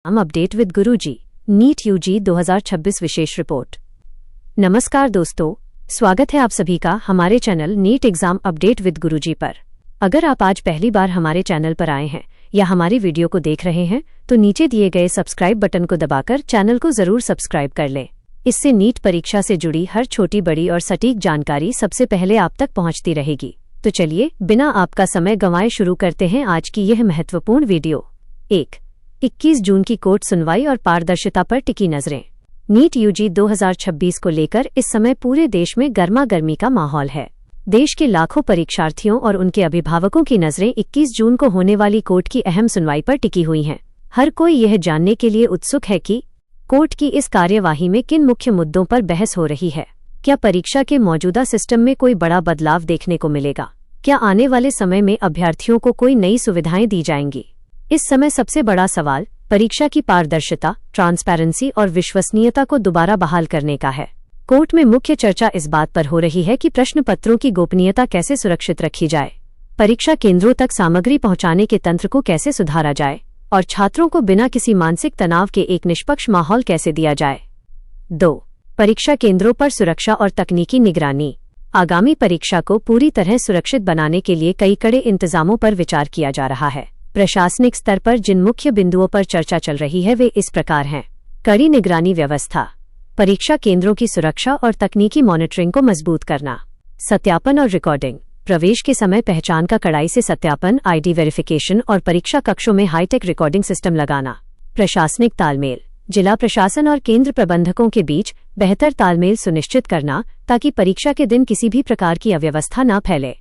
Update with Guruji NEET UG 2026 विशेष रिपोर्ट। नमस्कार दोस्तों, स्वागत है आप सभी का हमारे channel NEET exam update with Guruji पर। अगर आप आज पहली बार हमारे चैनल पर आए हैं या हमारी वीडियो को देख रहे हैं तो नीचे दिए गए सब्सक्राइब बटन को दबाकर चैनल को जरूर सब्सक्राइब कर लें। इससे नीट परीक्षा से जुड़ी हर छोटी बड़ी और सटीक जानकारी सबसे पहले आप तक पहुंचती रहेगी। तो चलिए बिना आपका समय गंवाए शुरू करते हैं आज की यह महत्वपूर्ण वीडियो। 21 जून की कोर्ट सुनवाई और पारदर्शिता पर टिकी नजरें। नीट यूजी 2026 को लेकर इस समय पूरे देश में गर्मा गर्मी का माहौल है। देश के लाखों परीक्षार्थियों और उनके अभिभावकों की नजरें 21 जून को होने वाली कोर्ट की अहम सुनवाई पर टिकी हुई हैं। हर कोई यह जानने के लिए उत्सुक है कि कोर्ट की इस कार्यवाही में किन मुख्य मुद्दों पर बहस हो रही है। क्या परीक्षा के मौजूदा सिस्टम में कोई बड़ा बदलाव देखने को मिलेगा? क्या आने वाले समय में अभ्यर्थियों को कोई नई सुविधाएं दी जाएंगी? इस समय सबसे बड़ा सवाल परीक्षा की पारदर्शिता, ट्रांसपेरेंसी और विश्वसनीयता को दोबारा बहाल करने का है। कोर्ट में मुख्य चर्चा इस बात पर हो रही है कि प्रश्न पत्रों की गोपनीयता कैसे सुरक्षित रखी जाए, परीक्षा केंद्रों तक सामग्री पहुंचाने के तंत्र को कैसे सुधारा जाए और छात्रों को बिना किसी मानसिक तनाव के एक निष्पक्ष माहौल कैसे दिया जाए। 2. परीक्षा केंद्रों पर सुरक्षा और तकनीकी निगरानी। आगामी परीक्षा को पूरी तरह सुरक्षित बनाने के लिए कई कड़े इंतजामों पर विचार किया जा रहा है। प्रशासनिक स्तर पर जिन मुख्य बिंदुओं पर चर्चा चल रही है वे इस प्रकार हैं। कड़ी निगरानी व्यवस्था, परीक्षा केंद्रों की सुरक्षा और तकनीकी मॉनिटरिंग को मजबूत करना। सत्यापन और रिकॉर्डिंग, प्रवेश के समय पहचान का कड़ाई से सत्यापन, आईडी वेरिफिकेशन और परीक्षा कक्षों में हाईटेक रिकॉर्डिंग सिस्टम लगाना। प्रशासनिक तालमेल, जिला प्रशासन और केंद्र प्रबंधकों के बीच बेहतर तालमेल सुनिश्चित करना ताकि परीक्षा के दिन किसी भी प्रकार की अव्यवस्था न फैले।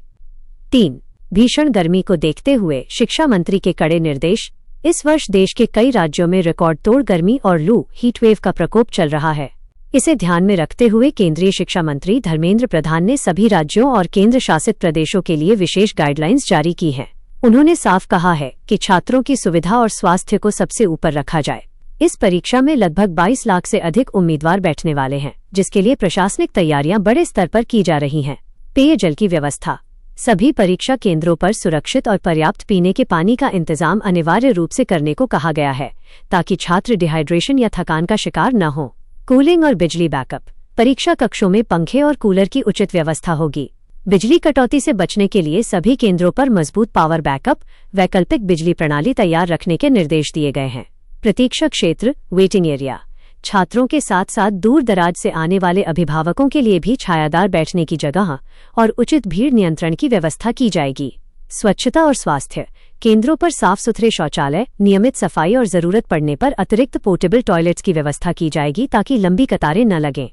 3. भीषण गर्मी को देखते हुए शिक्षा मंत्री के कड़े निर्देश। इस वर्ष देश के कई राज्यों में रिकॉर्ड तोड़ गर्मी और लू हीटवेव का प्रकोप चल रहा है। इसे ध्यान में रखते हुए केंद्रीय शिक्षा मंत्री धर्मेंद्र प्रधान ने सभी राज्यों और केंद्र शासित प्रदेशों के लिए विशेष गाइडलाइंस जारी की हैं। उन्होंने साफ कहा है कि छात्रों की सुविधा और स्वास्थ्य को सबसे ऊपर रखा जाए। इस परीक्षा में लगभग 22 लाख से अधिक उम्मीदवार बैठने वाले हैं, जिसके लिए प्रशासनिक तैयारियां बड़े स्तर पर की जा रही हैं। पेयजल की व्यवस्था, सभी परीक्षा केंद्रों पर सुरक्षित और पर्याप्त पीने के पानी का इंतजाम अनिवार्य रूप से करने को कहा गया है ताकि छात्र डिहाइड्रेशन या थकान का शिकार न हो। कूलिंग और बिजली बैकअप, परीक्षा कक्षों में पंखे और कूलर की उचित व्यवस्था होगी। बिजली कटौती से बचने के लिए सभी केंद्रों पर मजबूत पावर बैकअप, वैकल्पिक बिजली प्रणाली तैयार रखने के निर्देश दिए गए हैं। प्रतीक्षा क्षेत्र, वेटिंग एरिया, छात्रों के साथ साथ दूर दराज से आने वाले अभिभावकों के लिए भी छायादार बैठने की जगह और उचित भीड़ नियंत्रण की व्यवस्था की जाएगी। स्वच्छता और स्वास्थ्य, केंद्रों पर साफ सुथरे शौचालय, नियमित सफाई और जरूरत पड़ने पर अतिरिक्त पोर्टेबल टॉयलेट्स की व्यवस्था की जाएगी ताकि लंबी कतारें न लगें।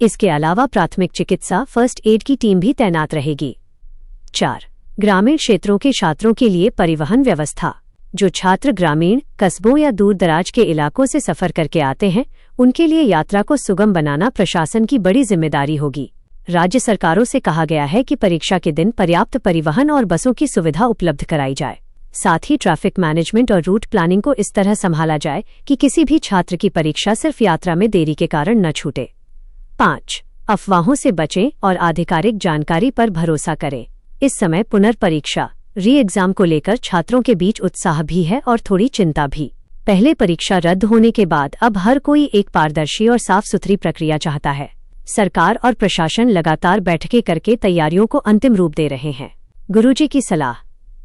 इसके अलावा प्राथमिक चिकित्सा, फर्स्ट एड की टीम भी तैनात रहेगी। 4. ग्रामीण क्षेत्रों के छात्रों के लिए परिवहन व्यवस्था। जो छात्र ग्रामीण, कस्बों या दूर दराज के इलाकों से सफर करके आते हैं उनके लिए यात्रा को सुगम बनाना प्रशासन की बड़ी जिम्मेदारी होगी। राज्य सरकारों से कहा गया है कि परीक्षा के दिन पर्याप्त परिवहन और बसों की सुविधा उपलब्ध कराई जाए। साथ ही ट्रैफिक मैनेजमेंट और रूट प्लानिंग को इस तरह संभाला जाए कि किसी भी छात्र की परीक्षा सिर्फ यात्रा में देरी के कारण न छूटे। 5. अफवाहों से बचें और आधिकारिक जानकारी पर भरोसा करें। इस समय पुनर्परीक्षा, री एग्जाम को लेकर छात्रों के बीच उत्साह भी है और थोड़ी चिंता भी। पहले परीक्षा रद्द होने के बाद अब हर कोई एक पारदर्शी और साफ सुथरी प्रक्रिया चाहता है। सरकार और प्रशासन लगातार बैठकें करके तैयारियों को अंतिम रूप दे रहे हैं। गुरुजी की सलाह,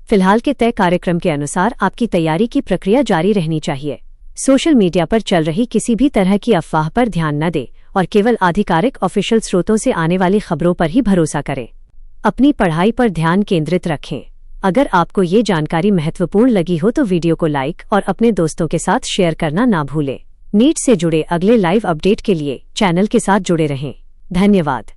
फिलहाल के तय कार्यक्रम के अनुसार आपकी तैयारी की प्रक्रिया जारी रहनी चाहिए। सोशल मीडिया पर चल रही किसी भी तरह की अफवाह पर ध्यान न दें और केवल आधिकारिक ऑफिशियल स्रोतों से आने वाली खबरों पर ही भरोसा करें। अपनी पढ़ाई पर ध्यान केंद्रित रखें। अगर आपको ये जानकारी महत्वपूर्ण लगी हो तो वीडियो को लाइक और अपने दोस्तों के साथ शेयर करना ना भूलें। नीट से जुड़े अगले लाइव अपडेट के लिए चैनल के साथ जुड़े रहें। धन्यवाद।